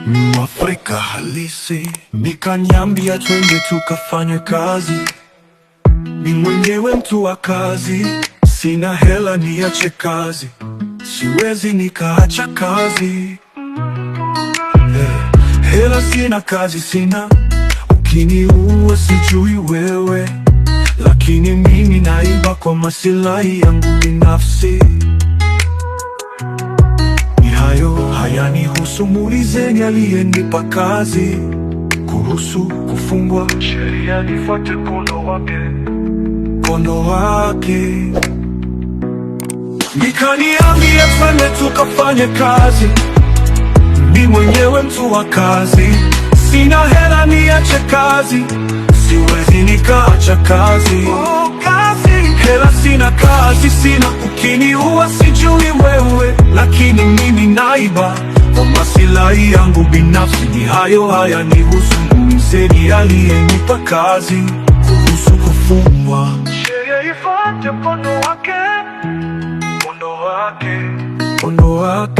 Mwafrika halisi, nikaniambia twende tukafanye kazi. Ni mwenyewe mtu wa kazi, sina hela niache kazi, siwezi nikaacha kazi. Hela sina, kazi sina, ukiniua sijui wewe, lakini mimi naiba kwa masilahi yangu binafsi. Ni hayo hayanihusu, muulizeni aliyenipa kazi. Kuhusu kufungwa, sheria nifuate mkono wake, mkono wake. Nikaniambia twende tukafanye kazi, ni mwenyewe mtu wa kazi, sina hela niache kazi, siwezi nikaacha kazi. Hela sina, kazi sina, ukiniua sijui wewe, lakini mimi naiba kwa masilahi yangu binafsi. Ni hayo hayanihusu, muulizeni aliyenipa kazi. Kuhusu kufungwa, sheria ifuate mkono wake, mkono wake, mkono wake.